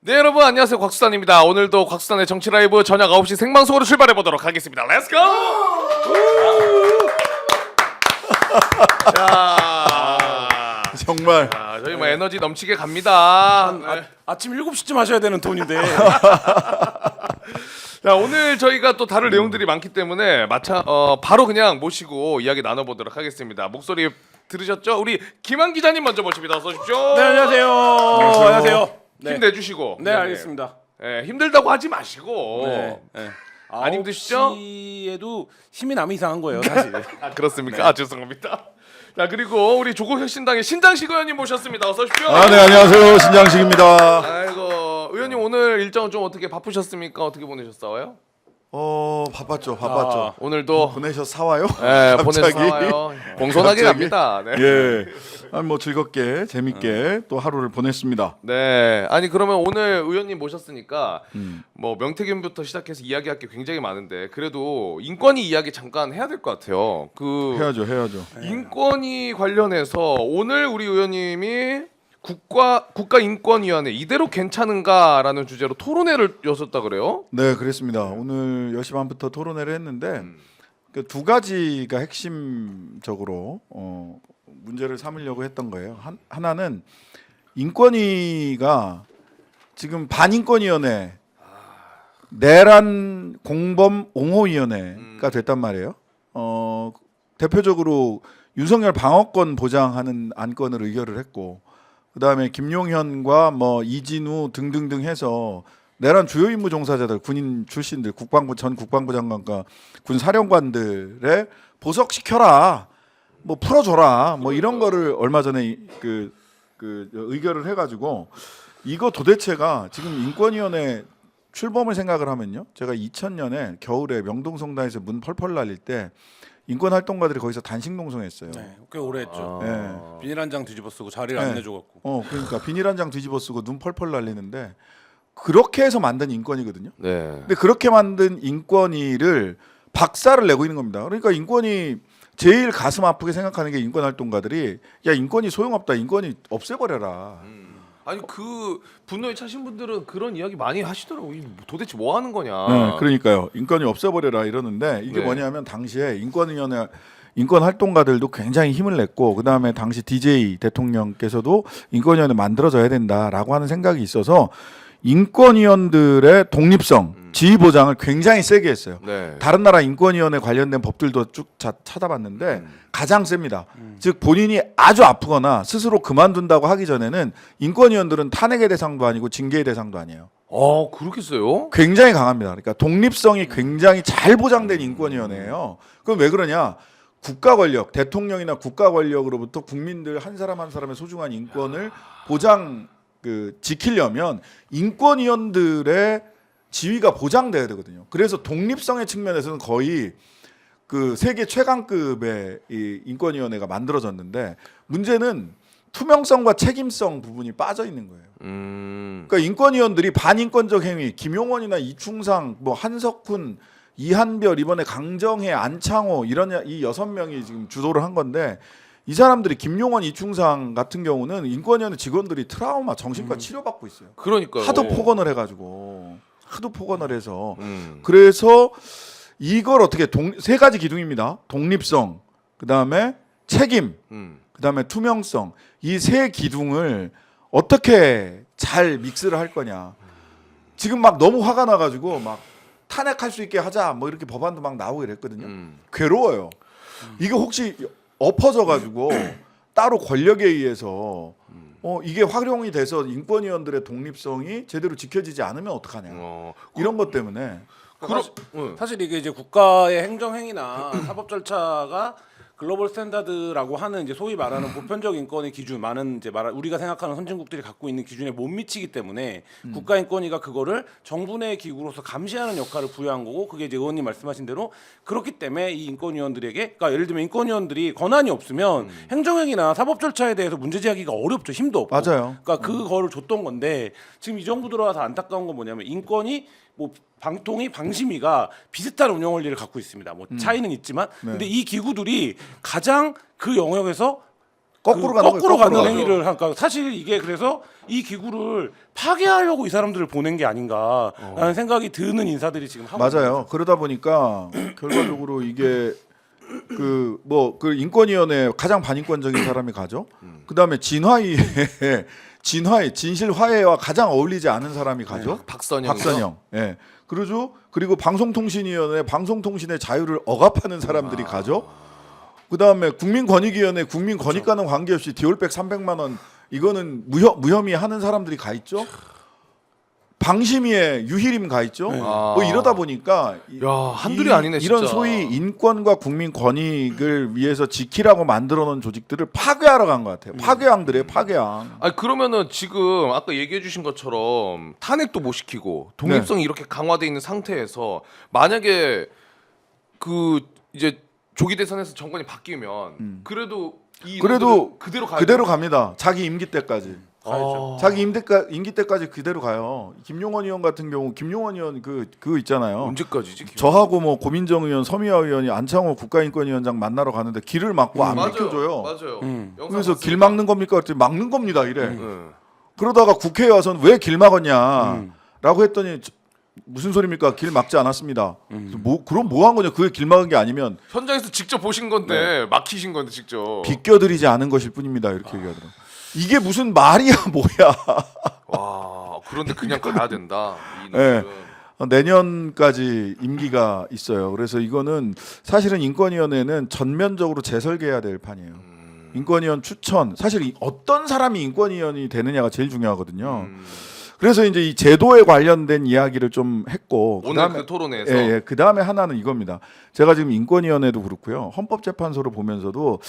네, 여러분 안녕하세요. 곽수산입니다. 오늘도 곽수산의 정치 라이브 저녁 9시 생방송으로 출발해 보도록 하겠습니다. 렛츠고! 자, 정말 저희 뭐 에너지 넘치게 갑니다. 네. 아침 7시쯤 하셔야 되는 톤인데. 자, 오늘 저희가 또 다룰 내용들이 많기 때문에 바로 그냥 모시고 이야기 나눠보도록 하겠습니다. 목소리 들으셨죠? 우리 김한 기자님 먼저 모십니다. 어서 오십시오. 네, 안녕하세요. 안녕하세요. 힘내주시고. 네, 알겠습니다. 네, 힘들다고 하지 마시고. 네. 네. 안 힘드시죠? 9시에도 힘이 남이 이상한 거예요, 사실. 아, 그렇습니까? 아, 죄송합니다. 자, 그리고 우리 조국혁신당의 신장식 의원님 모셨습니다. 어서 오십시오. 네, 안녕하세요. 신장식입니다. 아이고, 의원님 오늘 일정은 좀 어떻게 바쁘셨습니까? 어떻게 보내셨어요? 바빴죠. 오늘도 보내셔 사와요? 네, 갑자기? 보내서 와요. 공손하게 갑자기? 갑니다. 네. 예. 뭐 즐겁게 재밌게 또 하루를 보냈습니다. 네. 아니 그러면 오늘 의원님 모셨으니까 뭐 명태균부터 시작해서 이야기할 게 굉장히 많은데 그래도 인권위 이야기 잠깐 해야 될 것 같아요. 해야죠. 인권위 관련해서 오늘 우리 의원님이 국가인권위원회 이대로 괜찮은가라는 주제로 토론회를 여셨다 그래요? 네, 그랬습니다. 오늘 10시 반부터 토론회를 했는데 그 두 가지가 핵심적으로 문제를 삼으려고 했던 거예요. 하나는 인권위가 지금 반인권위원회, 내란 공범 옹호위원회가 됐단 말이에요. 대표적으로 윤석열 방어권 보장하는 안건을 의결을 했고, 그 다음에 김용현과 뭐 이진우 등등등 해서 내란 주요 임무 종사자들, 군인 출신들, 전 국방부 장관과 군 사령관들의 보석시켜라, 뭐 풀어줘라, 뭐 이런 거를 얼마 전에 그 의결을 해가지고 이거 도대체가 지금 인권위원회 출범을 생각을 하면요, 제가 2000년에 겨울에 명동성당에서 문 펄펄 날릴 때 인권 활동가들이 거기서 단식 농성했어요. 네, 꽤 오래 했죠. 네. 비닐 한 장 뒤집어 쓰고 자리를 안 내줘갖고. 그러니까 비닐 한 장 뒤집어 쓰고 눈 펄펄 날리는데 그렇게 해서 만든 인권이거든요. 네. 근데 그렇게 만든 인권위를 박살을 내고 있는 겁니다. 그러니까 인권위 제일 가슴 아프게 생각하는 게 인권 활동가들이 야, 인권위 소용없다, 인권위 없애버려라. 아니 그 분노에 차신 분들은 그런 이야기 많이 하시더라고요. 도대체 뭐 하는 거냐. 네, 그러니까요. 인권위 없애버려라 이러는데 이게 네. 뭐냐면 당시에 인권위원회 인권 활동가들도 굉장히 힘을 냈고, 그 다음에 당시 DJ 대통령께서도 인권위원회 만들어져야 된다라고 하는 생각이 있어서 인권위원들의 독립성, 지위 보장을 굉장히 세게 했어요. 네. 다른 나라 인권위원회 관련된 법들도 쭉 찾아봤는데 가장 셉니다. 즉 본인이 아주 아프거나 스스로 그만둔다고 하기 전에는 인권위원들은 탄핵의 대상도 아니고 징계의 대상도 아니에요. 그렇겠어요? 굉장히 강합니다. 그러니까 독립성이 굉장히 잘 보장된 인권위원회예요. 그럼 왜 그러냐? 국가 권력, 대통령이나 국가 권력으로부터 국민들 한 사람 한 사람의 소중한 인권을 지키려면 인권위원들의 지위가 보장돼야 되거든요. 그래서 독립성의 측면에서는 거의 그 세계 최강급의 이 인권위원회가 만들어졌는데, 문제는 투명성과 책임성 부분이 빠져 있는 거예요. 그러니까 인권위원들이 반인권적 행위, 김용원이나 이충상, 뭐 한석훈, 이한별, 이번에 강정혜, 안창호 이런 이 6명이 지금 주도를 한 건데, 이 사람들이 김용원, 이충상 같은 경우는 인권위원회 직원들이 트라우마, 정신과 치료받고 있어요. 그러니까요. 하도 폭언을 해서 그래서 이걸 어떻게 세 가지 기둥입니다. 독립성, 그 다음에 책임, 그 다음에 투명성, 이 세 기둥을 어떻게 잘 믹스를 할 거냐. 지금 막 너무 화가 나가지고 막 탄핵할 수 있게 하자, 뭐 이렇게 법안도 막 나오고 이랬거든요. 괴로워요. 이게 혹시 엎어져가지고 따로 권력에 의해서 이게 활용이 돼서 인권위원들의 독립성이 제대로 지켜지지 않으면 어떡하냐. 이런 것 때문에. 사실 이게 이제 국가의 행정행위나 사법 절차가 글로벌 스탠다드라고 하는 이제 소위 말하는 보편적 인권의 기준, 많은 이제 우리가 생각하는 선진국들이 갖고 있는 기준에 못 미치기 때문에 국가인권위가 그거를 정부 내 기구로서 감시하는 역할을 부여한 거고, 그게 이제 의원님 말씀하신 대로 그렇기 때문에 이 인권위원들에게, 그러니까 예를 들면 인권위원들이 권한이 없으면 행정행위나 사법 절차에 대해서 문제 제기가 어렵죠. 힘도 없고. 맞아요. 그러니까 그거를 줬던 건데, 지금 이 정부 들어와서 안타까운 건 뭐냐면 인권이 뭐 방통위, 방심위가 비슷한 운영 원리를 갖고 있습니다. 뭐 차이는 있지만, 근데 이 기구들이 가장 그 영역에서 거꾸로 가는 가요. 행위를 하니까 사실 이게 그래서 이 기구를 파괴하려고 이 사람들을 보낸 게 아닌가라는 생각이 드는 인사들이 지금 하고 있는 맞아요. 그러다 보니까 결과적으로 이게 그 인권위원회 가장 반인권적인 사람이 가죠. 그다음에 진실화해와 가장 어울리지 않은 사람이 가죠. 박선영. 예. 그리고 방송통신위원회 방송통신의 자유를 억압하는 사람들이 가죠. 그다음에 국민권익위원회 국민권익과는 관계없이 디올백 300만 원 이거는 무혐의 하는 사람들이 가 있죠. 방심위에 유희림 가 있죠. 뭐 이러다 보니까 야, 한둘이 아니네, 진짜. 이런 소위 인권과 국민 권익을 위해서 지키라고 만들어 놓은 조직들을 파괴하러 간 것 같아요. 파괴왕들이에요, 파괴왕. 아니 그러면은 지금 아까 얘기해 주신 것처럼 탄핵도 못 시키고 독립성이 이렇게 강화돼 있는 상태에서 만약에 그 이제 조기 대선에서 정권이 바뀌면 그래도 그대로 가요. 그대로 갑니다. 자기 임기 때까지. 가야죠. 자기 임기 때까지 그대로 가요. 김용원 의원 같은 경우 김용원 의원 그거 있잖아요. 언제까지지? 저하고 뭐 고민정 의원, 서미화 의원이 안창호 국가인권위원장 만나러 가는데 길을 막고 안 비켜줘요. 맞아요. 그래서 길 막는 겁니까? 그랬더니 막는 겁니다. 이래. 네. 그러다가 국회에 와서는 왜 길 막았냐라고 했더니 무슨 소리입니까? 길 막지 않았습니다. 그럼 뭐 한 거냐? 그게 길 막은 게 아니면 현장에서 직접 보신 건데 막히신 건데 직접. 비껴드리지 않은 것일 뿐입니다. 이렇게 얘기하더라고요. 이게 무슨 말이야 뭐야. 와 그런데 그냥 가야 된다. 이 네. 놈들은. 내년까지 임기가 있어요. 그래서 이거는 사실은 인권위원회는 전면적으로 재설계해야 될 판이에요. 인권위원 추천 사실 어떤 사람이 인권위원이 되느냐가 제일 중요하거든요. 그래서 이제 이 제도에 관련된 이야기를 좀 했고 오늘 그 토론회에서 그 다음에 하나는 이겁니다. 제가 지금 인권위원회도 그렇고요, 헌법재판소를 보면서도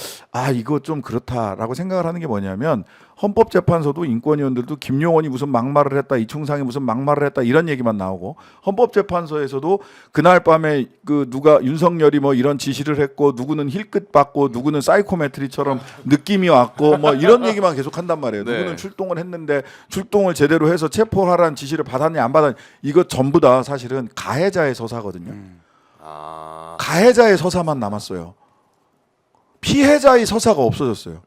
이거 좀 그렇다라고 생각을 하는 게 뭐냐면 헌법재판소도 인권위원들도 김용원이 무슨 막말을 했다, 이충상이 무슨 막말을 했다 이런 얘기만 나오고 헌법재판소에서도 그날 밤에 그 누가 윤석열이 뭐 이런 지시를 했고 누구는 힐끗 받고 누구는 사이코메트리처럼 느낌이 왔고 뭐 이런 얘기만 계속 한단 말이에요. 네. 누구는 출동을 했는데 출동을 제대로 해서 체포하라는 지시를 받았냐 안 받았냐 이거 전부 다 사실은 가해자의 서사거든요. 가해자의 서사만 남았어요. 피해자의 서사가 없어졌어요.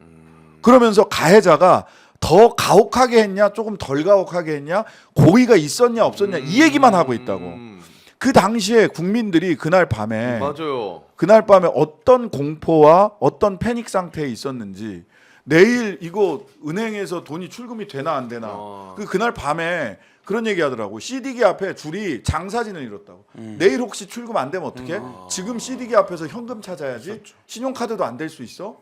그러면서 가해자가 더 가혹하게 했냐 조금 덜 가혹하게 했냐 고의가 있었냐 없었냐 이 얘기만 하고 있다고. 그 당시에 국민들이 그날 밤에 어떤 공포와 어떤 패닉 상태에 있었는지, 내일 이거 은행에서 돈이 출금이 되나 안 되나 그날 밤에 그런 얘기 하더라고. CD기 앞에 줄이 장사진을 이뤘다고. 내일 혹시 출금 안 되면 어떡해? 지금 CD기 앞에서 현금 찾아야지. 신용카드도 안 될 수 있어?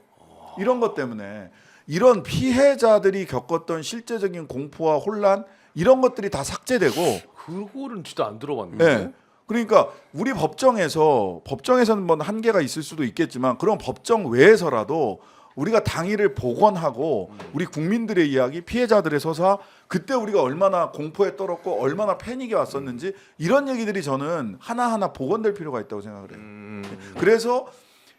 이런 것 때문에 이런 피해자들이 겪었던 실제적인 공포와 혼란 이런 것들이 다 삭제되고. 그거는 진짜 안 들어봤는데. 네. 그러니까 우리 법정에서는 뭐 한계가 있을 수도 있겠지만 그런 법정 외에서라도 우리가 당일을 복원하고 우리 국민들의 이야기, 피해자들의 서사, 그때 우리가 얼마나 공포에 떨었고 얼마나 패닉이 왔었는지 이런 얘기들이 저는 하나하나 복원될 필요가 있다고 생각을 해요. 그래서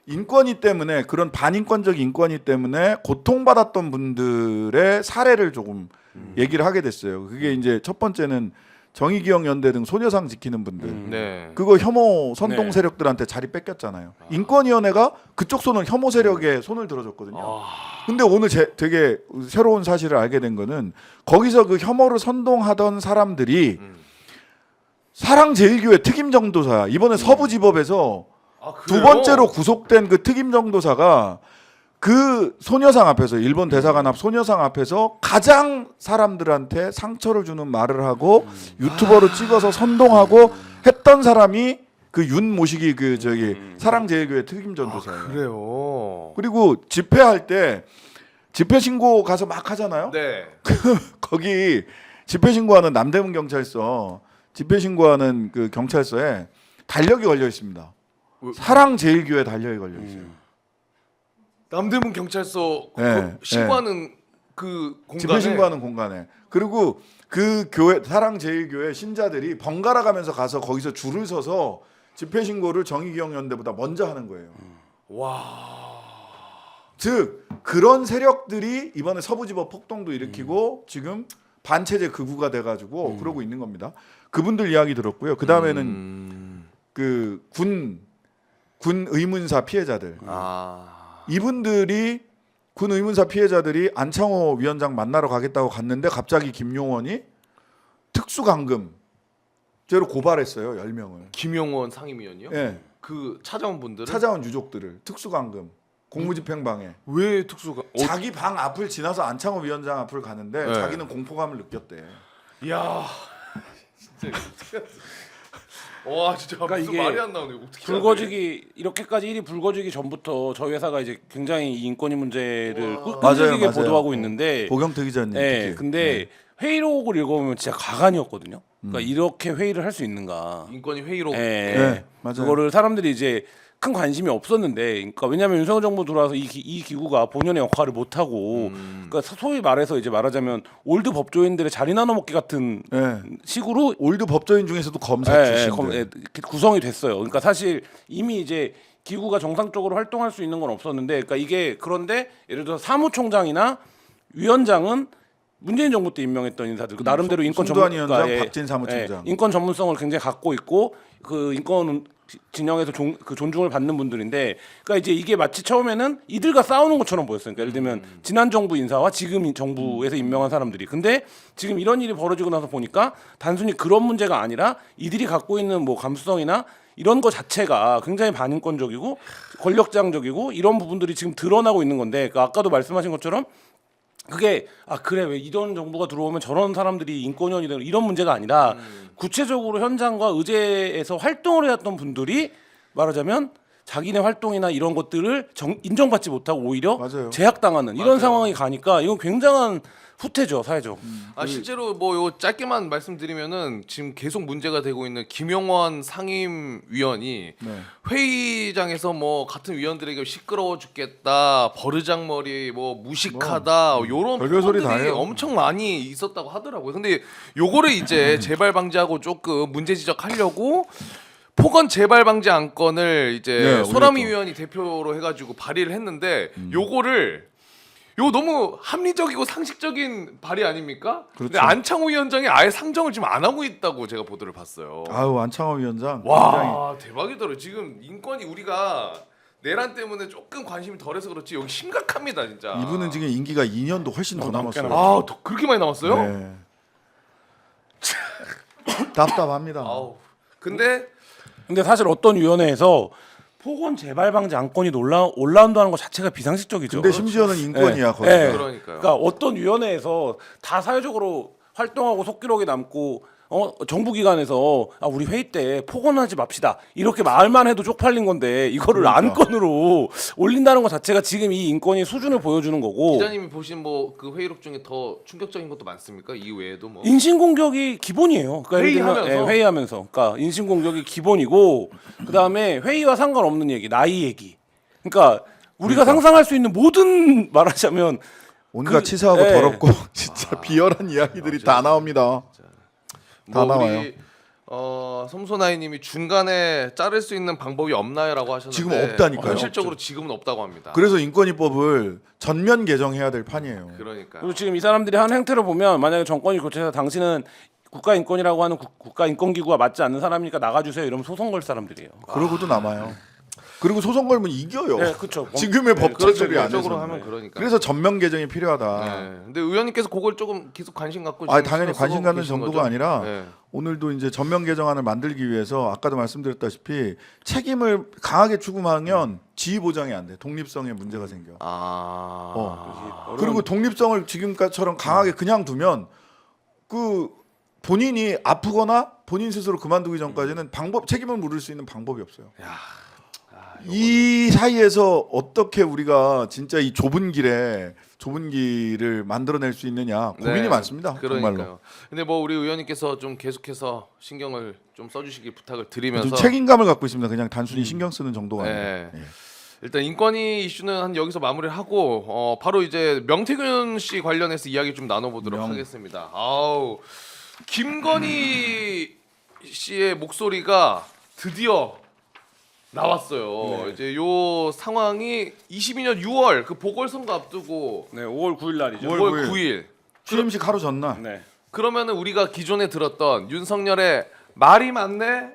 인권위 때문에, 그런 반인권적 인권위 때문에 고통받았던 분들의 사례를 조금 얘기를 하게 됐어요. 그게 이제 첫 번째는 정의기억연대 등 소녀상 지키는 분들, 네. 그거 혐오 선동 세력들한테 자리 뺏겼잖아요. 인권위원회가 그쪽 손을 혐오 세력에 손을 들어줬거든요. 근데 오늘 되게 새로운 사실을 알게 된 거는 거기서 그 혐오를 선동하던 사람들이 사랑제일교회 특임정도사야. 이번에 서부지법에서 두 번째로 구속된 그 특임정도사가 그 소녀상 앞에서, 일본 대사관 앞 소녀상 앞에서 가장 사람들한테 상처를 주는 말을 하고 유튜버로 찍어서 선동하고 했던 사람이 그 윤모식이 그 저기 사랑제일교회 특임전도사예요. 그래요. 그리고 집회할 때 집회 신고 가서 막 하잖아요. 네. 거기 집회 신고하는 남대문 경찰서, 집회 신고하는 그 경찰서에 달력이 걸려 있습니다. 사랑제일교회 달력이 걸려 있어요. 남대문 경찰서 네, 신고하는 그 공간에, 집회 신고하는 공간에. 그리고 그 교회, 사랑제일교회 신자들이 번갈아 가면서 가서 거기서 줄을 서서 집회 신고를 정의기억연대보다 먼저 하는 거예요. 와. 즉 그런 세력들이 이번에 서부지법 폭동도 일으키고 지금 반체제 극우가 돼가지고 그러고 있는 겁니다. 그분들 이야기 들었고요. 그 다음에는 그 군 의문사 피해자들. 이분들이 군 의문사 피해자들이 안창호 위원장 만나러 가겠다고 갔는데 갑자기 김용원이 특수감금죄로 고발했어요. 10명을. 김용원 상임위원이요? 예. 그 찾아온 분들은 찾아온 유족들을 특수감금 공무집행방해. 왜 특수가? 자기 방 앞을 지나서 안창호 위원장 앞을 가는데 네. 자기는 공포감을 느꼈대. 야, 진짜 와 진짜 그러니까 무슨 이게 말이 안 나오네. 어떻게 불거지기 이렇게까지 일이 불거지기 전부터 저희 회사가 이제 굉장히 이 인권위 문제를 와. 끈질기게 맞아요. 보도하고 있는데 보경태 기자님. 네, 특히. 근데 회의록을 읽어보면 진짜 가관이었거든요. 그러니까 이렇게 회의를 할 수 있는가. 인권위 회의록? 네, 맞아요. 그거를 사람들이 이제 큰 관심이 없었는데, 그러니까 왜냐하면 윤석열 정부 들어와서 이 기구가 본연의 역할을 못 하고, 그러니까 소위 말해서 이제 말하자면 올드 법조인들의 자리 나눠 먹기 같은 네. 식으로 올드 법조인 중에서도 검사 출신들. 구성이 됐어요. 그러니까 사실 이미 이제 기구가 정상적으로 활동할 수 있는 건 없었는데, 그러니까 이게 그런데 예를 들어서 사무총장이나 위원장은 문재인 정부 때 임명했던 인사들, 그 나름대로 인권 송도한 전문가, 위원장, 박진 사무총장. 인권 전문성을 굉장히 갖고 있고 그 인권 진영에서 그 존중을 받는 분들인데, 그러니까 이제 이게 마치 처음에는 이들과 싸우는 것처럼 보였어요. 그러니까 예를 들면 지난 정부 인사와 지금 정부에서 임명한 사람들이. 근데 지금 이런 일이 벌어지고 나서 보니까 단순히 그런 문제가 아니라 이들이 갖고 있는 뭐 감수성이나 이런 거 자체가 굉장히 반인권적이고 권력장적이고 이런 부분들이 지금 드러나고 있는 건데, 그러니까 아까도 말씀하신 것처럼 그게 그래 왜 이런 정부가 들어오면 저런 사람들이 인권위원이 되는 이런 문제가 아니라 구체적으로 현장과 의제에서 활동을 해왔던 분들이 말하자면 자기네 활동이나 이런 것들을 인정받지 못하고 오히려 맞아요. 제약당하는 이런 맞아요. 상황이 가니까 이건 굉장한 후퇴죠, 사회적. 실제로 뭐 요 짧게만 말씀드리면은 지금 계속 문제가 되고 있는 김용원 상임위원이 네. 회의장에서 뭐 같은 위원들에게 시끄러워 죽겠다, 버르장머리, 뭐 무식하다, 요런 별별 소리 다 표현들이 해요. 엄청 많이 있었다고 하더라고요. 근데 요거를 이제 재발 방지하고 조금 문제 지적하려고 폭언 재발 방지 안건을 이제 네, 소람이 올렸죠. 위원이 대표로 해가지고 발의를 했는데 요거를 요 너무 합리적이고 상식적인 발의 아닙니까? 근데 그렇죠. 안창호 위원장이 아예 상정을 지금 안 하고 있다고 제가 보도를 봤어요. 아유 안창호 위원장. 굉장히 와 대박이더라고요. 지금 인권이 우리가 내란 때문에 조금 관심이 덜해서 그렇지 여기 심각합니다 진짜. 이분은 지금 임기가 2년도 훨씬 더 남았어요. 더 그렇게 많이 남았어요? 네. 답답합니다. 아우. 근데 근데 사실 어떤 위원회에서 폭언 재발 방지 안건이 올라온다는 것 자체가 비상식적이죠. 근데 심지어는 인권이야 거기. 네. 그러니까요. 그러니까 어떤 위원회에서 다 사회적으로 활동하고 속기록이 남고 정부기관에서 우리 회의 때 폭언하지 맙시다 이렇게 말만 해도 쪽팔린 건데 이거를 그러니까. 안건으로 올린다는 것 자체가 지금 이 인권의 수준을 보여주는 거고, 기자님이 보신 뭐 그 회의록 중에 더 충격적인 것도 많습니까? 이 외에도 뭐. 인신공격이 기본이에요. 그러니까 예를 들면, 회의하면서? 회의하면서. 그러니까 인신공격이 기본이고, 그 다음에 회의와 상관없는 얘기, 나이 얘기. 그러니까 우리가 상상할 수 있는 모든 말하자면 온갖 그- 치사하고 네. 더럽고 진짜 비열한 이야기들이 다 나옵니다. 다 뭐 나와요. 우리 섬소나이님이 중간에 자를 수 있는 방법이 없나요라고 하셨는데 지금 없다니까요. 현실적으로 지금은 없다고 합니다. 그래서 인권위법을 전면 개정해야 될 판이에요. 그러니까. 그리고 지금 이 사람들이 하는 행태를 보면 만약에 정권이 교체해서 당신은 국가인권이라고 하는 국가인권기구가 맞지 않는 사람이니까 나가주세요 이러면 소송 걸 사람들이에요. 그러고도 남아요. 그리고 소송 걸면 이겨요. 네, 그렇죠. 지금의 네, 법 그렇죠. 체질이 안 법적으로 돼서. 하면 그러니까. 그래서 전면 개정이 필요하다. 네. 근데 의원님께서 그걸 조금 계속 관심 갖고 아, 지금 당연히 신경 관심 쓰고 갖는 계신 정도가 거죠? 아니라 네. 오늘도 이제 전면 개정안을 만들기 위해서 아까도 말씀드렸다시피 책임을 강하게 추구하면 지위 보장이 안 돼. 독립성에 문제가 생겨. 그리고 독립성을 지금까지처럼 강하게 그냥 두면 그 본인이 아프거나 본인 스스로 그만두기 전까지는 책임을 물을 수 있는 방법이 없어요. 이 사이에서 어떻게 우리가 진짜 이 좁은 길을 만들어낼 수 있느냐 고민이 네, 많습니다. 그러니까요. 정말로. 근데 뭐 우리 의원님께서 좀 계속해서 신경을 좀 써주시길 부탁을 드리면서 좀 책임감을 갖고 있습니다. 그냥 단순히 신경 쓰는 정도가 아니라. 네. 예. 일단 인권위 이슈는 한 여기서 마무리를 하고 바로 이제 명태균 씨 관련해서 이야기 좀 나눠보도록 하겠습니다. 아우 김건희 씨의 목소리가 드디어 나왔어요. 네. 이제 요 상황이 22년 6월 그 보궐선거 앞두고 네, 5월 9일 날이죠. 5월 9일. 취임식 하루 전날. 네. 그러면은 우리가 기존에 들었던 윤석열의 말이 맞네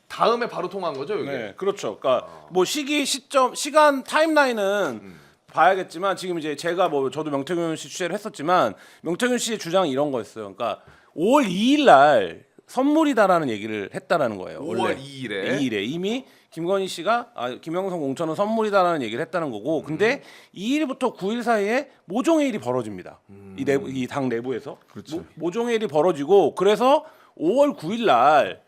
다음에 바로 통화한 거죠, 이게. 네, 그렇죠. 그러니까 뭐 시간 타임라인은 봐야겠지만 지금 이제 제가 뭐 저도 명태균 씨 취재를 했었지만 명태균 씨의 주장이 이런 거였어요. 그러니까 5월 2일 날 선물이다라는 얘기를 했다라는 거예요. 5월 2일에 2일에 이미 김건희 씨가 김영선 공천은 선물이다라는 얘기를 했다는 거고, 근데 2일부터 9일 사이에 모종의 일이 벌어집니다. 이 당 내부에서 그렇죠. 모종의 일이 벌어지고, 그래서 5월 9일 날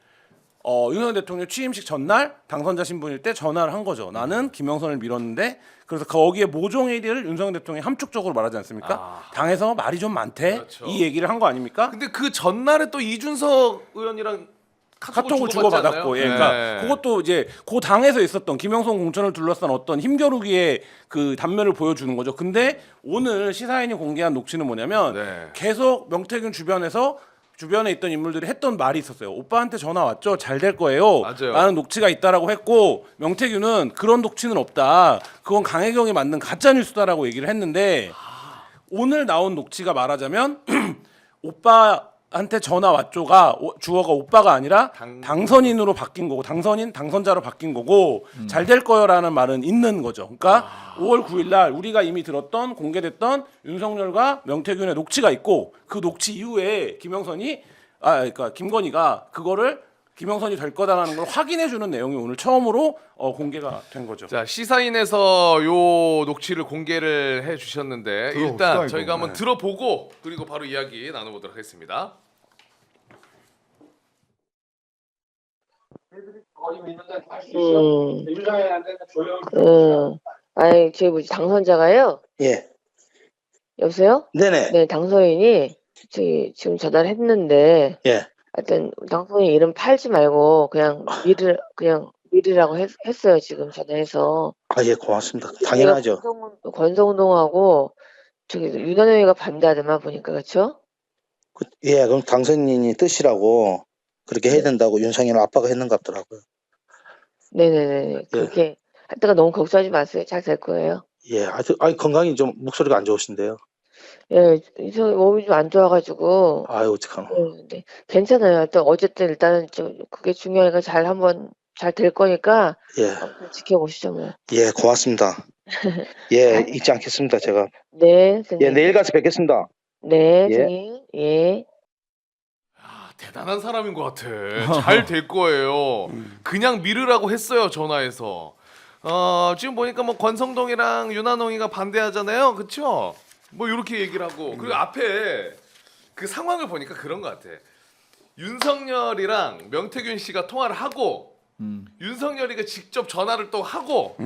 윤석열 대통령 취임식 전날 당선자 신분일 때 전화를 한 거죠. 나는 김영선을 밀었는데, 그래서 거기에 모종의 일을 윤석열 대통령이 함축적으로 말하지 않습니까? 당에서 말이 좀 많대. 그렇죠. 이 얘기를 한 거 아닙니까? 근데 그 전날에 또 이준석 의원이랑 카톡을 주고받았고, 예, 그러니까 네. 그것도 이제 그 당에서 있었던 김영선 공천을 둘러싼 어떤 힘겨루기의 그 단면을 보여주는 거죠. 근데 오늘 시사인이 공개한 녹취는 뭐냐면 네. 계속 명태균 주변에 있던 인물들이 했던 말이 있었어요. 오빠한테 전화 왔죠? 잘 될 거예요. 맞아요. 라는 녹취가 있다라고 했고, 명태균은 그런 녹취는 없다. 그건 강혜경이 만든 가짜 뉴스다라고 얘기를 했는데, 오늘 나온 녹취가 말하자면 오빠한테 전화 왔죠가 주어가 오빠가 아니라 당선인으로 바뀐 거고, 당선자로 바뀐 거고, 잘 될 거요라는 말은 있는 거죠. 그러니까 5월 9일 날 우리가 이미 들었던 공개됐던 윤석열과 명태균의 녹취가 있고, 그 녹취 이후에 그러니까 김건희가 그거를 김영선이 될 거다라는 걸 확인해 주는 내용이 오늘 처음으로 공개가 된 거죠. 자, 시사인에서 요 녹취를 공개를 해 주셨는데 일단 들어봅시다, 저희가 이거. 한번 들어보고 그리고 바로 이야기 나눠보도록 하겠습니다. 아니, 저희 뭐지, 당선자가요? 예. 여보세요? 네네. 네, 당선인이 저희 지금 전화를 했는데, 예. 하여튼 당선인 이름 팔지 말고 그냥 미르라고 했어요, 지금 전화해서. 아, 예, 고맙습니다. 당연하죠. 권성동하고 저기 윤한영이가 반대하더만 보니까, 그렇죠? 예, 그럼 당선인이 뜻이라고 그렇게 해야 된다고 윤상현 아빠가 했는 것 같더라고요. 네네네. 그렇게 하여튼 너무 걱정하지 마세요. 잘 될 거예요. 예, 건강이 좀 목소리가 안 좋으신데요. 예, 몸이 좀 안 좋아가지고. 아유, 어떡하노. 네, 괜찮아요. 또 어쨌든 일단은 좀 그게 중요하니까 잘 될 거니까 예, 한번 지켜보시죠, 뭐. 예, 고맙습니다. 예, 잊지 않겠습니다, 제가. 네, 선생님. 예, 내일 가서 뵙겠습니다. 네, 예. 선생님. 예. 대단한 사람인 것 같아. 잘 될 거예요. 그냥 미르라고 했어요, 전화해서. 지금 보니까 뭐 권성동이랑 윤한홍이가 반대하잖아요, 그렇죠? 뭐 이렇게 얘기를 하고 그리고 앞에 그 상황을 보니까 그런 것 같아. 윤석열이랑 명태균 씨가 통화를 하고 윤석열이가 직접 전화를 또 하고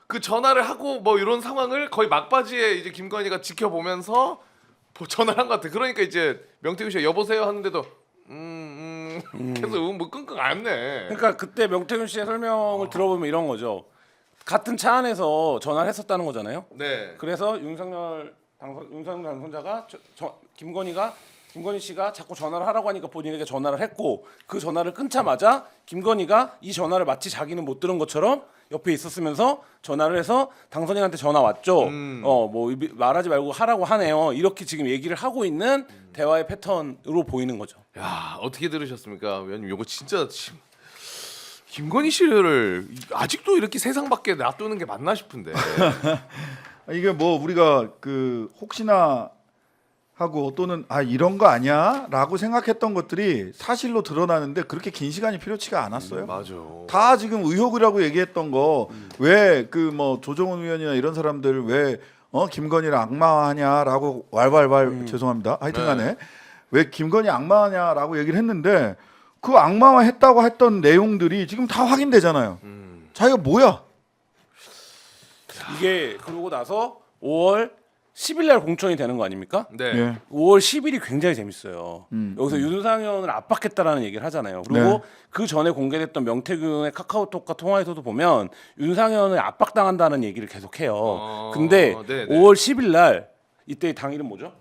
그 전화를 하고 뭐 이런 상황을 거의 막바지에 이제 김건희가 지켜보면서 전화를 한 것 같아. 그러니까 이제 명태균 씨가 여보세요 하는데도 계속 뭐 끙끙 앓네. 그러니까 그때 명태균 씨의 설명을 들어보면 이런 거죠. 같은 차 안에서 전화를 했었다는 거잖아요. 네. 그래서 윤석열 당선자가 김건희 씨가 자꾸 전화를 하라고 하니까 본인에게 전화를 했고, 그 전화를 끊자마자 김건희가 이 전화를 마치 자기는 못 들은 것처럼 옆에 있었으면서 전화를 해서 당선인한테 전화 왔죠. 뭐 말하지 말고 하라고 하네요. 이렇게 지금 얘기를 하고 있는 대화의 패턴으로 보이는 거죠. 야, 어떻게 들으셨습니까, 위원님? 이거 진짜 김건희 씨를 아직도 이렇게 세상 밖에 놔두는 게 맞나 싶은데. 이게 뭐 우리가 그 혹시나 하고 또는 이런 거 아니야라고 생각했던 것들이 사실로 드러나는데 그렇게 긴 시간이 필요치가 않았어요. 맞아. 다 지금 의혹이라고 얘기했던 거 왜 그 뭐 조정훈 의원이나 이런 사람들 왜 김건희를 악마하냐라고 왈왈왈 죄송합니다. 하여튼간에 왜 김건희 악마하냐라고 얘기를 했는데 그 악마화했다고 했던 내용들이 지금 다 확인되잖아요. 자기가 뭐야? 이게 그러고 나서 5월 10일 날 공천이 되는 거 아닙니까? 네. 예. 5월 10일이 굉장히 재밌어요. 여기서 윤상현을 압박했다라는 얘기를 하잖아요. 그리고 네. 그 전에 공개됐던 명태균의 카카오톡과 통화에서도 보면 윤상현을 압박당한다는 얘기를 계속해요. 근데 네네. 5월 10일 날 이때 당일은 뭐죠?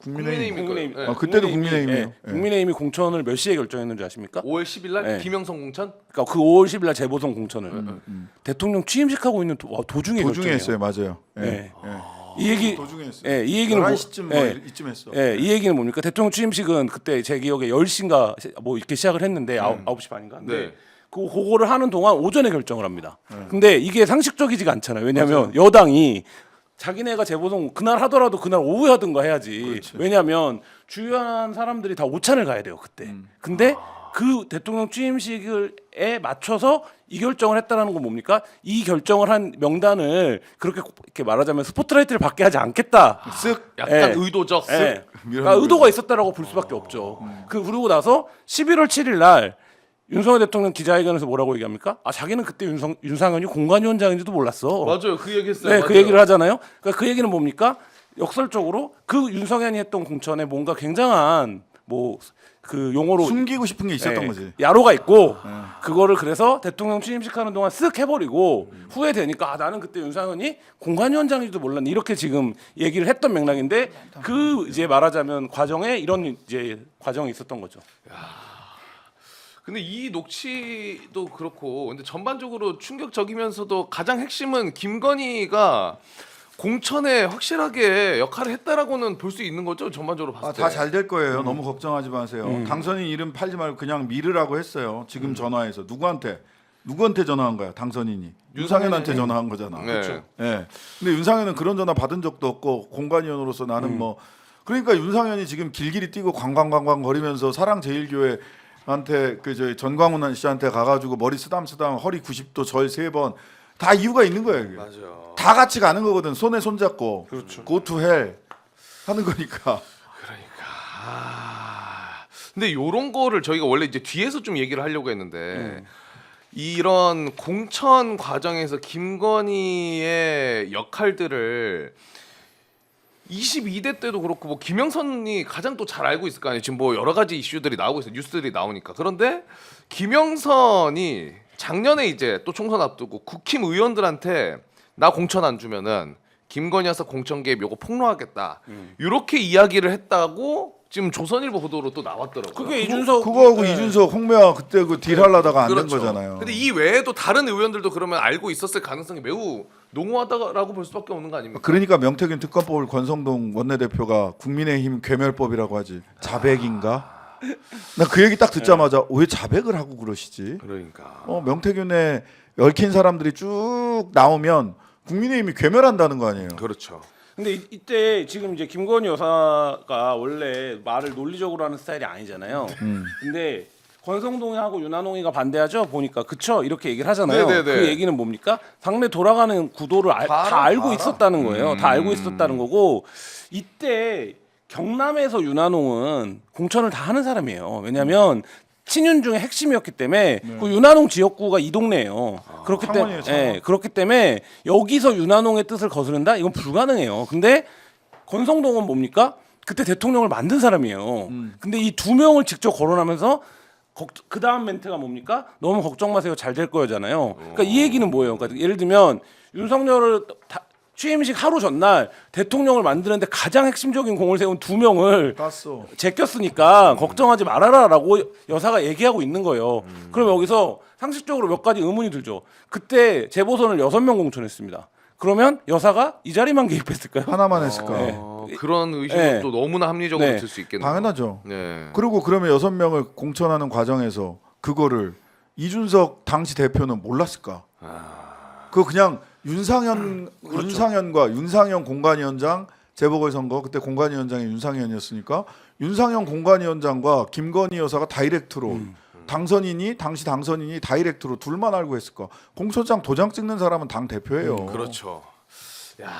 국민의힘. 국민의힘. 네. 그때도 국민의힘이에요. 예. 국민의힘이 공천을 몇 시에 결정했는지 아십니까? 5월 10일 날 네. 김영선 공천? 그러니까 그 5월 10일 날 재보선 공천을 대통령 취임식하고 있는 도중에 도중에 결정해요. 했어요, 맞아요. 예. 네. 예. 이 얘기 도중에 했어요. 예, 이 얘기는 11시쯤 뭐 이쯤 했어. 이 얘기는 뭡니까? 대통령 취임식은 그때 제 기억에 10시인가 뭐 이렇게 시작을 했는데 9시 반인가? 근데 네. 그거를 하는 동안 오전에 결정을 합니다. 네. 근데 이게 상식적이지가 않잖아요. 왜냐하면 여당이 자기네가 재보선 그날 하더라도 그날 오후에 하든가 해야지. 그렇지. 왜냐하면 주요한 사람들이 다 오찬을 가야 돼요 그때. 근데 그 대통령 취임식에 맞춰서 이 결정을 했다라는 건 뭡니까? 이 결정을 한 명단을 그렇게 이렇게 말하자면 스포트라이트를 받게 하지 않겠다. 쓱 약간 예. 의도적. 예. 밀어넣는 그러니까 의도가 있었다라고 볼 수밖에 없죠. 그러고 나서 11월 7일 날 윤석열 대통령 기자회견에서 뭐라고 얘기합니까? 아 자기는 그때 윤상현이 공관위원장인지도 몰랐어. 맞아요. 그 얘기했어요. 네, 맞아요. 그 얘기를 하잖아요. 그러니까 그 얘기는 뭡니까? 역설적으로 그 윤석현이 했던 공천에 뭔가 굉장한 뭐 그 용어로 숨기고 싶은 게 있었던 예, 거지. 야로가 있고 그거를 그래서 대통령 취임식 하는 동안 쓱 해버리고 후에 되니까 아, 나는 그때 윤상현이 공관위원장인지도 몰랐네 이렇게 지금 얘기를 했던 맥락인데 그 이제 말하자면 과정에 이런 이제 과정이 있었던 거죠. 근데 이 녹취도 그렇고 근데 전반적으로 충격적이면서도 가장 핵심은 김건희가 공천에 확실하게 역할을 했다라고는 볼 수 있는 거죠. 전반적으로 봤을 때. 다 잘 될 거예요. 너무 걱정하지 마세요. 당선인 이름 팔지 말고 그냥 미르라고 했어요. 지금 전화해서 누구한테 전화한 거야? 당선인이 윤상현한테 전화한 거잖아. 네. 그렇죠. 예. 근데 윤상현은 그런 전화 받은 적도 없고 공관위원으로서 나는 뭐 그러니까 윤상현이 지금 길길이 뛰고 관광 거리면서 사랑제일교회한테 그 저희 전광훈 씨한테 가가지고 머리 쓰담쓰담 허리 90도 절 3번 다 이유가 있는 거예요. 이게. 맞아요. 다 같이 가는 거거든. 손에 손 잡고 그렇죠. go to hell 하는 거니까. 근데 요런 거를 저희가 원래 이제 뒤에서 좀 얘기를 하려고 했는데 이런 공천 과정에서 김건희의 역할들을 22대 때도 그렇고 뭐 김영선이 가장 또 잘 알고 있을 거 아니에요. 지금 뭐 여러 가지 이슈들이 나오고 있어요. 뉴스들이 나오니까. 그런데 김영선이 작년에 이제 또 총선 앞두고 국힘 의원들한테 나 공천 안 주면은 김건희 여사 공천 개입 요거 폭로하겠다. 이렇게 이야기를 했다고 지금 조선일보 보도로 또 나왔더라고요. 그게 이준석 그거하고 네. 이준석 홍매화 그때 그 딜하려다가 안 된 그렇죠. 거잖아요. 근데 이 외에도 다른 의원들도 그러면 알고 있었을 가능성이 매우 농후하다라고 볼 수밖에 없는 거 아닙니까? 그러니까 명태균 특검법을 권성동 원내대표가 국민의힘 괴멸법이라고 하지. 자백인가? 나 그 얘기 딱 듣자마자 왜 자백을 하고 그러시지? 그러니까. 명태균에 얽힌 사람들이 쭉 나오면 국민의힘이 괴멸한다는 거 아니에요. 그렇죠. 근데 이때 지금 이제 김건희 여사가 원래 말을 논리적으로 하는 스타일이 아니잖아요. 근데 권성동이하고 윤한홍이가 반대하죠. 보니까 그쵸 이렇게 얘기를 하잖아요. 네네네. 그 얘기는 뭡니까? 당내 돌아가는 구도를 다 알고 있었다는 거예요. 다 알고 있었다는 거고 이때 경남에서 윤한홍은 공천을 다 하는 사람이에요. 왜냐하면 친윤 중에 핵심이었기 때문에 그 윤한홍 지역구가 이 동네예요. 그렇기 때문에 창원이에요, 그렇기 때문에 여기서 윤한홍의 뜻을 거스른다? 이건 불가능해요. 근데 권성동은 뭡니까? 그때 대통령을 만든 사람이에요. 근데 이 두 명을 직접 거론하면서 그 다음 멘트가 뭡니까? 너무 걱정 마세요. 잘 될 거잖아요. 그러니까 이 얘기는 뭐예요? 그러니까 예를 들면 윤석열을 취임식 하루 전날 대통령을 만드는데 가장 핵심적인 공을 세운 두 명을 땄어. 제꼈으니까 걱정하지 말아라라고 여사가 얘기하고 있는 거예요. 그럼 여기서 상식적으로 몇 가지 의문이 들죠. 그때 재보선을 6명 공천했습니다. 그러면 여사가 이 자리만 개입했을까요? 하나만 했을까? 그런 의심은 네. 또 너무나 합리적으로 네. 들 수 있겠네요. 당연하죠. 네. 그리고 그러면 6명을 공천하는 과정에서 그거를 이준석 당시 대표는 몰랐을까? 그거 그냥 윤상현과 윤상현 공관위원장 재보궐선거 그때 공관위원장이 윤상현이었으니까 윤상현 공관위원장과 김건희 여사가 다이렉트로 당시 당선인이 다이렉트로 둘만 알고 했을까? 공소장 도장 찍는 사람은 당 대표예요. 그렇죠. 야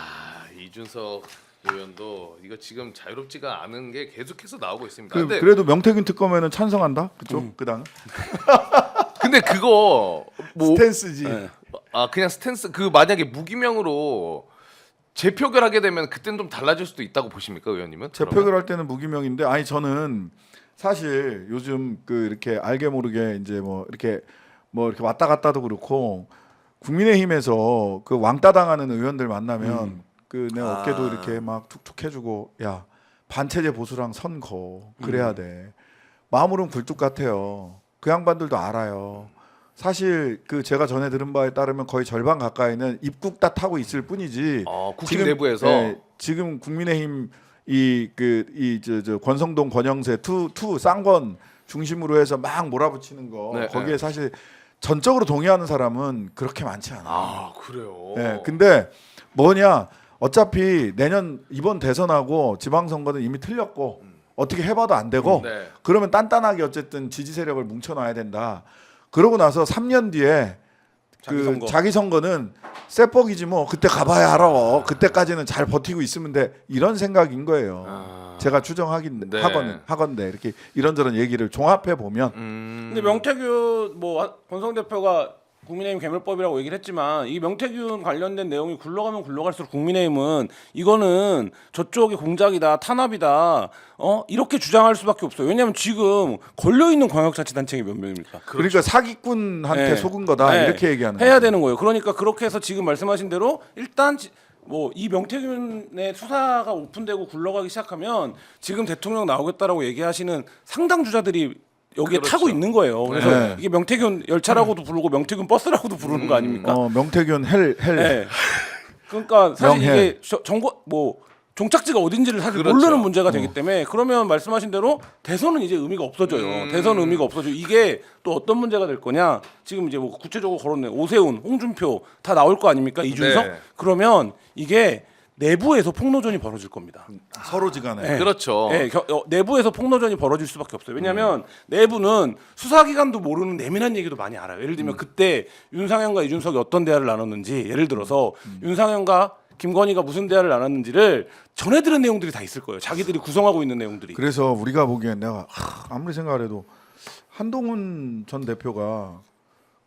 이준석 의원도 이거 지금 자유롭지가 않은 게 계속해서 나오고 있습니다. 근데 그래도 명태균 특검에는 찬성한다. 그쪽 그 당. 근데 그거 뭐 스탠스지. 그냥 스탠스 그 만약에 무기명으로 재표결하게 되면 그때는 좀 달라질 수도 있다고 보십니까, 의원님은? 재표결할 때는 무기명인데 아니 저는 사실 요즘 그 이렇게 알게 모르게 이제 뭐 이렇게 왔다 갔다도 그렇고 국민의힘에서 그 왕따 당하는 의원들 만나면 그 내 어깨도 이렇게 막 툭툭 해주고 야 반체제 보수랑 선거 그래야 돼. 마음으로는 굴뚝 같아요. 그 양반들도 알아요. 사실 그 제가 전에 들은 바에 따르면 거의 절반 가까이는 입국 다 타고 있을 뿐이지. 국힘 내부에서 지금 국민의힘 저 권성동 권영세 투 쌍권 중심으로 해서 막 몰아붙이는 거 네, 거기에 네. 사실 전적으로 동의하는 사람은 그렇게 많지 않아요. 아 그래요. 네, 근데 뭐냐 어차피 내년 이번 대선하고 지방선거는 이미 틀렸고 어떻게 해봐도 안 되고 네. 그러면 단단하게 어쨌든 지지 세력을 뭉쳐놔야 된다. 그러고 나서 3년 뒤에 자기 자기 선거는 쇠뻑이지 뭐 그때 가봐야 알아. 그때까지는 잘 버티고 있으면 돼. 이런 생각인 거예요. 제가 추정하긴 네. 하건데 이렇게 이런저런 얘기를 종합해 보면 근데 명태균 뭐 권성 대표가 국민의힘 개멸법이라고 얘기를 했지만 이 명태균 관련된 내용이 굴러가면 굴러갈수록 국민의힘은 이거는 저쪽의 공작이다 탄압이다 이렇게 주장할 수밖에 없어요. 왜냐하면 지금 걸려 있는 광역자치단체가 몇 명입니까? 그러니까 사기꾼한테 네. 속은 거다 네. 이렇게 얘기하는 해야 거죠. 되는 거예요. 그러니까 그렇게 해서 지금 말씀하신 대로 일단 뭐 이 명태균의 수사가 오픈되고 굴러가기 시작하면 지금 대통령 나오겠다라고 얘기하시는 상당 주자들이 여기에 그렇죠. 타고 있는 거예요. 그래서 네. 이게 명태균 열차라고도 부르고 명태균 버스라고도 부르는 거 아닙니까? 명태균 헬. 네. 그러니까 사실 명해. 이게 정거 뭐 종착지가 어딘지를 사실 그렇죠. 모르는 문제가 되기 때문에 그러면 말씀하신 대로 대선은 이제 의미가 없어져요. 대선은 의미가 없어져. 이게 또 어떤 문제가 될 거냐? 지금 이제 뭐 구체적으로 거론해 오세훈, 홍준표 다 나올 거 아닙니까? 이준석? 네. 그러면 이게 내부에서 폭로전이 벌어질 겁니다. 서로지간에. 네. 그렇죠. 네, 내부에서 폭로전이 벌어질 수밖에 없어요. 왜냐하면 내부는 수사기관도 모르는 예민한 얘기도 많이 알아요. 예를 들면 그때 윤상현과 이준석이 어떤 대화를 나눴는지, 예를 들어서 윤상현과 김건희가 무슨 대화를 나눴는지를 전해 들은 내용들이 다 있을 거예요. 자기들이 구성하고 있는 내용들이. 그래서 우리가 보기엔 내가 아무리 생각해도 한동훈 전 대표가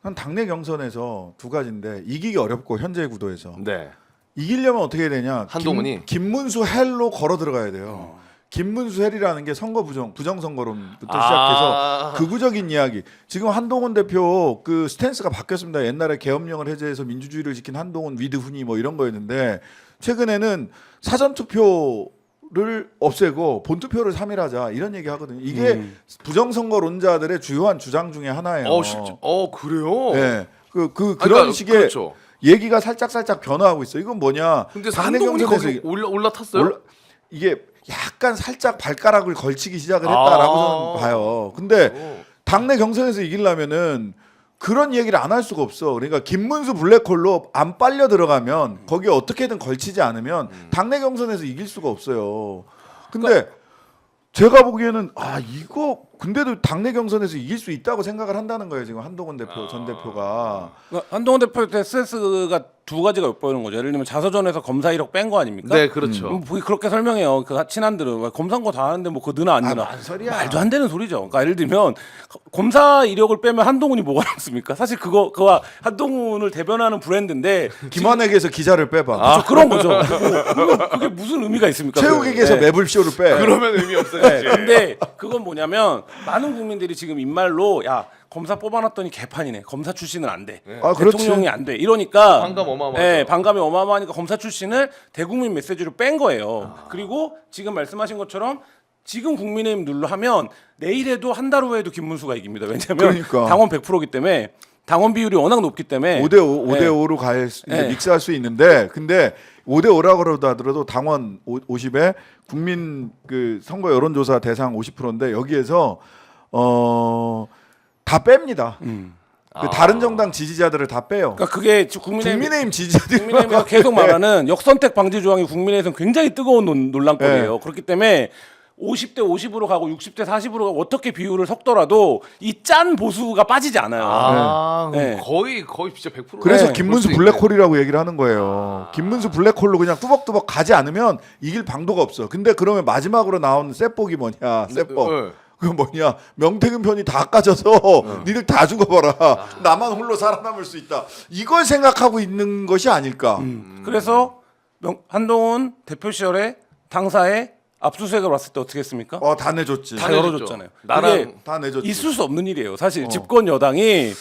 한 당내 경선에서 두 가지인데 이기기 어렵고 현재 구도에서 네. 이기려면 어떻게 해야 되냐? 한동훈이? 김문수 헬로 걸어 들어가야 돼요. 김문수 헬이라는 게 선거 부정선거론부터 시작해서 극우적인 이야기. 지금 한동훈 대표 그 스탠스가 바뀌었습니다. 옛날에 계엄령을 해제해서 민주주의를 지킨 한동훈 위드 훈이 뭐 이런 거였는데 최근에는 사전 투표를 없애고 본 투표를 3일 하자 이런 얘기 하거든요. 이게 부정선거론자들의 주요한 주장 중에 하나예요. 그래요? 네. 그런 그러니까, 식의 그렇죠. 얘기가 살짝 변화하고 있어. 이건 뭐냐? 근데 당내 한동훈이 경선에서 거기 올라탔어요? 이게 약간 살짝 발가락을 걸치기 시작을 했다라고 저는 봐요. 근데 당내 경선에서 이기려면은 그런 얘기를 안 할 수가 없어. 그러니까 김문수 블랙홀로 안 빨려 들어가면 거기에 어떻게든 걸치지 않으면 당내 경선에서 이길 수가 없어요. 근데 제가 보기에는 이거 근데도 당내 경선에서 이길 수 있다고 생각을 한다는 거예요. 지금 한동훈 대표 전 대표가. 그러니까 한동훈 대표의 스트레스가 두 가지가 엿보이는 거죠. 예를 들면 자서전에서 검사 이력 뺀 거 아닙니까? 네, 그렇죠. 그렇게 설명해요. 그 친한들은 검사한 거 다 하는데 뭐 그거 느나 안 느나. 뭔 소리야. 말도 안 되는 소리죠. 그러니까 예를 들면 검사 이력을 빼면 한동훈이 뭐가 남습니까? 사실 그거와 한동훈을 대변하는 브랜드인데 김한에게서 기자를 빼봐. 그렇죠. 그런 거죠. 그게 무슨 의미가 있습니까? 최욱에게서 네. 매불쇼를 빼. 그러면 의미 없어요. 네, 근데 그건 뭐냐면 많은 국민들이 지금 입말로 야 검사 뽑아놨더니 개판이네. 검사 출신은 안 돼. 그렇지. 대통령이 안 돼. 이러니까 반감 어마어마하죠. 네, 반감이 어마어마하니까 검사 출신을 대국민 메시지로 뺀 거예요. 그리고 지금 말씀하신 것처럼 지금 국민의힘 눌러 하면 내일에도 한 달 후에도 김문수가 이깁니다. 왜냐하면 그러니까. 당원 100%이기 때문에 당원 비율이 워낙 높기 때문에 5대5로 갈 네. 믹스할 수 있는데 근데 5대5라고 하더라도 당원 50에 국민 그 선거 여론조사 대상 50%인데 여기에서 다 뺍니다. 그 다른 정당 지지자들을 다 빼요. 그러니까 그게 국민의힘 지지자들이 국민의힘에서 계속 말하는 역선택 방지 조항이 국민의힘에서는 굉장히 뜨거운 논란거리예요. 네. 그렇기 때문에 50대 50으로 가고 60대 40으로 가고 어떻게 비율을 섞더라도 이 짠 보수가 빠지지 않아요. 그럼 네. 거의 진짜 100%. 그래서 네, 김문수 블랙홀이라고 얘기를 하는 거예요. 김문수 블랙홀로 그냥 뚜벅뚜벅 가지 않으면 이길 방도가 없어. 근데 그러면 마지막으로 나온 셋복이 뭐냐? 셋복. 네. 그거 뭐냐? 명태균 편이 다 까져서 니들 다 죽어봐라. 나만 홀로 살아남을 수 있다. 이걸 생각하고 있는 것이 아닐까? 그래서 한동훈 대표 시절에 당사에 압수수색을 왔을 때 어떻게 했습니까? 다 내줬지. 다 내줬죠. 열어줬잖아요. 나랑 그게 다 내줬지. 있을 수 없는 일이에요. 사실 집권 여당이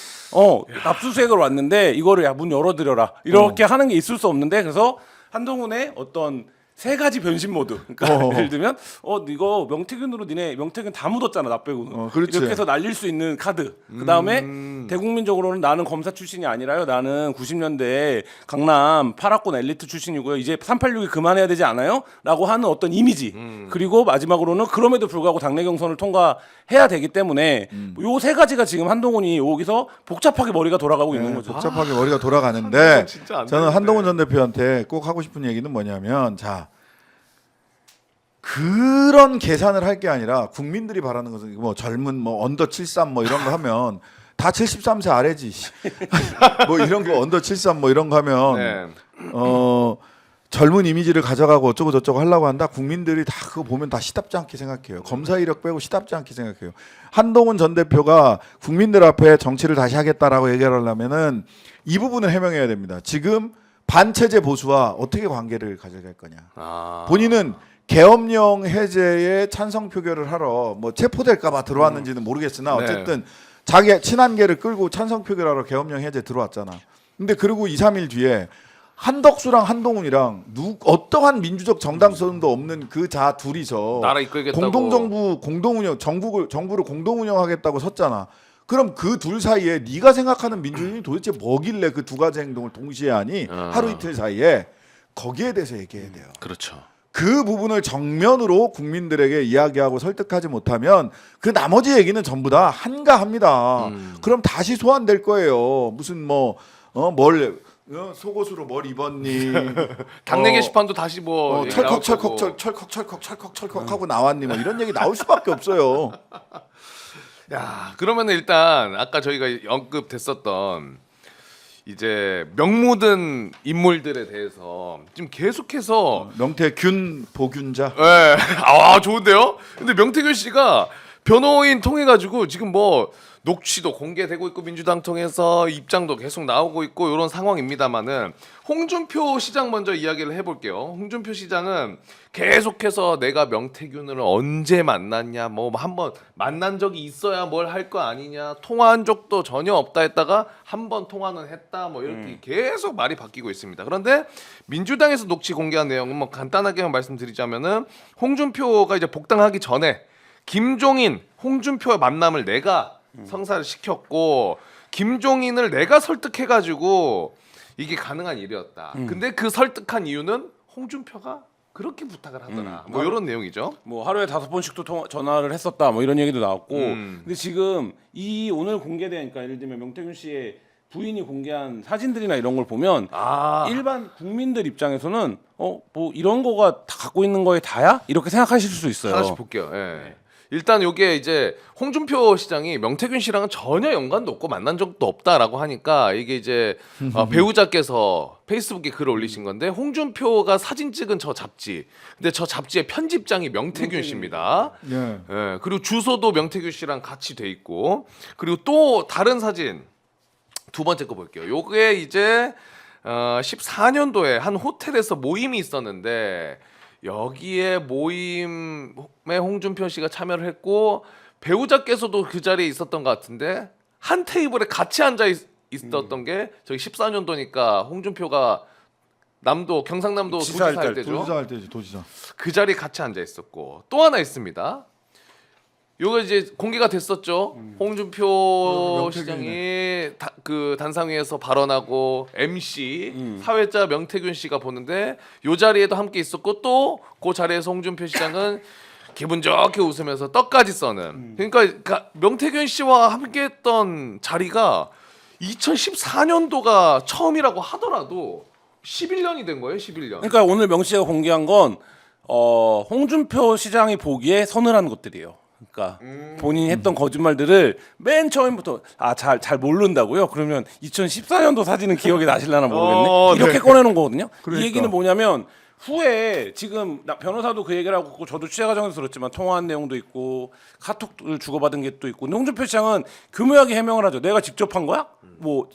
압수수색을 왔는데 이거를 야 문 열어드려라 이렇게 하는 게 있을 수 없는데 그래서 한동훈의 어떤 세 가지 변신 모드. 그러니까 예를 들면 이거 명태균으로 니네 명태균 다 묻었잖아 나 빼고는. 그렇지. 이렇게 해서 날릴 수 있는 카드. 그다음에 대국민적으로는 나는 검사 출신이 아니라요. 나는 90년대 강남 8학번 엘리트 출신이고요. 이제 386이 그만해야 되지 않아요? 라고 하는 어떤 이미지. 그리고 마지막으로는 그럼에도 불구하고 당내 경선을 통과해야 되기 때문에 요 세 가지가 지금 한동훈이 여기서 복잡하게 머리가 돌아가고 있는 거죠. 복잡하게 머리가 돌아가는데 진짜 안 저는 되는데. 한동훈 전 대표한테 꼭 하고 싶은 얘기는 뭐냐면 자 그런 계산을 할 게 아니라 국민들이 바라는 것은 뭐 젊은 뭐 언더 73 뭐 이런 거 하면 다 73세 아래지 뭐 이런 거 언더 73 뭐 이런 거 하면 네. 젊은 이미지를 가져가고 어쩌고 저쩌고 하려고 한다. 국민들이 다 그거 보면 다 시답지 않게 생각해요. 검사 이력 빼고 시답지 않게 생각해요. 한동훈 전 대표가 국민들 앞에 정치를 다시 하겠다라고 얘기하려면은 이 부분을 해명해야 됩니다. 지금 반체제 보수와 어떻게 관계를 가져갈 거냐. 본인은 계엄령 해제에 찬성 표결을 하러 뭐 체포될까봐 들어왔는지는 모르겠으나 어쨌든 자기 친한계를 끌고 찬성 표결하러 계엄령 해제 들어왔잖아. 근데 그리고 2, 3일 뒤에 한덕수랑 한동훈이랑 어떠한 민주적 정당성도 없는 그 자 둘이서 나라 이끌겠다고. 공동정부 공동운영 정부를 공동운영하겠다고 섰잖아. 그럼 그 둘 사이에 네가 생각하는 민주주의는 도대체 뭐길래 그 두 가지 행동을 동시에 하니 하루 이틀 사이에 거기에 대해서 얘기해야 돼요. 그렇죠. 그 부분을 정면으로 국민들에게 이야기하고 설득하지 못하면 그 나머지 얘기는 전부 다 한가합니다. 그럼 다시 소환될 거예요. 무슨 속옷으로 뭘 입었니? 당내 게시판도 다시 뭐 얘기 나올 거고. 철컥 하고 나왔니? 뭐 이런 얘기 나올 수밖에 없어요. 야, 그러면 일단 아까 저희가 언급됐었던 이제 명모든 인물들에 대해서 지금 계속해서 명태균 보균자. 예. 아, 좋은데요? 근데 명태균 씨가 변호인 통해 가지고 지금 뭐 녹취도 공개되고 있고 민주당 통해서 입장도 계속 나오고 있고 이런 상황입니다만은 홍준표 시장 먼저 이야기를 해볼게요. 홍준표 시장은 계속해서 내가 명태균을 언제 만났냐, 뭐 한번 만난 적이 있어야 뭘 할 거 아니냐, 통화한 적도 전혀 없다 했다가 한 번 통화는 했다, 뭐 이렇게 계속 말이 바뀌고 있습니다. 그런데 민주당에서 녹취 공개한 내용은 뭐 간단하게만 말씀드리자면은 홍준표가 이제 복당하기 전에 김종인, 홍준표의 만남을 내가 성사를 시켰고 김종인을 내가 설득해가지고 이게 가능한 일이었다. 근데 그 설득한 이유는 홍준표가 그렇게 부탁을 하더라. 뭐 이런 내용이죠. 뭐 하루에 5번씩도 전화를 했었다. 뭐 이런 얘기도 나왔고. 근데 지금 이 오늘 공개되니까 예를 들면 명태균 씨의 부인이 공개한 사진들이나 이런 걸 보면 일반 국민들 입장에서는 뭐 이런 거가 다 갖고 있는 거에 다야? 이렇게 생각하실 수 있어요. 하나씩 볼게요. 예. 일단 이게 이제 홍준표 시장이 명태균 씨랑은 전혀 연관도 없고 만난 적도 없다라고 하니까 이게 이제 배우자께서 페이스북에 글을 올리신 건데 홍준표가 사진 찍은 저 잡지. 근데 저 잡지의 편집장이 명태균 씨입니다. 예. 예. 그리고 주소도 명태균 씨랑 같이 돼 있고 그리고 또 다른 사진 두 번째 거 볼게요. 요게 이제 14년도에 한 호텔에서 모임이 있었는데 여기에 모임에 홍준표 씨가 참여를 했고 배우자께서도 그 자리에 있었던 것 같은데 한 테이블에 같이 앉아 있었던 게 저기 14년도니까 홍준표가 경상남도 도지사 할 때죠. 도지사 할 때지 도지사. 그 자리에 같이 앉아 있었고 또 하나 있습니다. 요거 이제 공개가 됐었죠. 홍준표 명태균이네. 시장이 그 단상위에서 발언하고 MC 사회자 명태균 씨가 보는데 요 자리에도 함께 있었고 또 그 자리에서 홍준표 시장은 기분 좋게 웃으면서 떡까지 써는. 그러니까 명태균 씨와 함께했던 자리가 2014년도가 처음이라고 하더라도 11년이 된 거예요. 11년. 그러니까 오늘 명 씨가 공개한 건 홍준표 시장이 보기에 서늘한 것들이에요. 그러니까 본인이 했던 거짓말들을 맨 처음부터 잘 모른다고요? 그러면 2014년도 사진은 기억이 나실라나 모르겠네. 이렇게 꺼내놓은 거거든요. 그러니까. 이 얘기는 뭐냐면 후에 지금 변호사도 그 얘기를 하고 있고 저도 취재 과정에서 들었지만 통화한 내용도 있고 카톡을 주고받은 게 또 있고 근데 홍준표 시장은 교묘하게 해명을 하죠. 내가 직접 한 거야? 뭐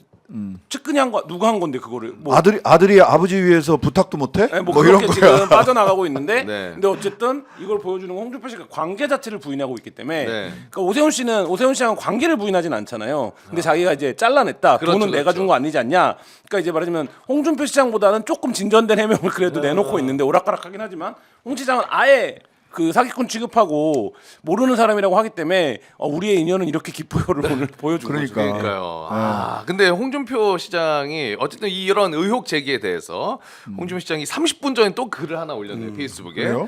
측근이 한 거 누가 한 건데 그거를 뭐 아들이 아버지 위해서 부탁도 못해? 네, 뭐 이런 그렇게 거야. 지금 빠져나가고 있는데 네. 근데 어쨌든 이걸 보여주는 건 홍준표 씨가 관계 자체를 부인하고 있기 때문에 네. 그러니까 오세훈 씨랑 관계를 부인하진 않잖아요. 근데 자기가 이제 잘라냈다. 그렇죠, 돈은 내가 준 거 아니지 않냐. 그러니까 이제 말하자면 홍준표 시장보다는 조금 진전된 해명을 그래도 내놓고 있는데 오락가락하긴 하지만 홍 시장은 아예 그 사기꾼 취급하고 모르는 사람이라고 하기 때문에 우리의 인연은 이렇게 깊어요를 오늘 보여준 거죠. 그러니까. 그러니까요. 근데 홍준표 시장이 어쨌든 이런 의혹 제기에 대해서 홍준표 시장이 30분 전에 또 글을 하나 올렸네요. 페이스북에. 그래요?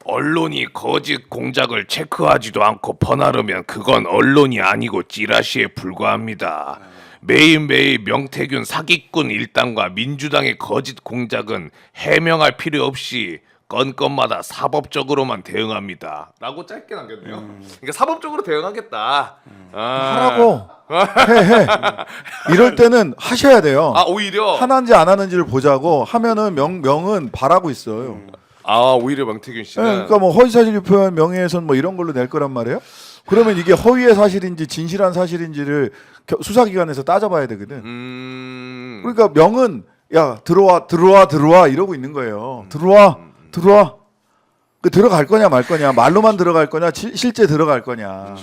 언론이 거짓 공작을 체크하지도 않고 퍼나르면 그건 언론이 아니고 찌라시에 불과합니다. 매일매일 명태균 사기꾼 일당과 민주당의 거짓 공작은 해명할 필요 없이 건건마다 사법적으로만 대응합니다. 라고 짧게 남겼네요. 그러니까 사법적으로 대응하겠다. 하라고 해. 이럴 때는 하셔야 돼요. 오히려 하는지 안 하는지를 보자고 하면은 명은 바라고 있어요. 오히려 명태균 네, 씨는 그러니까 뭐 허위사실 유포한 명예훼손 뭐 이런 걸로 낼 거란 말이에요. 그러면 이게 허위의 사실인지 진실한 사실인지를 수사기관에서 따져봐야 되거든. 그러니까 명은 야 들어와 이러고 있는 거예요. 들어와. 그 들어갈 거냐 말 거냐 말로만 들어갈 거냐 실제 들어갈 거냐.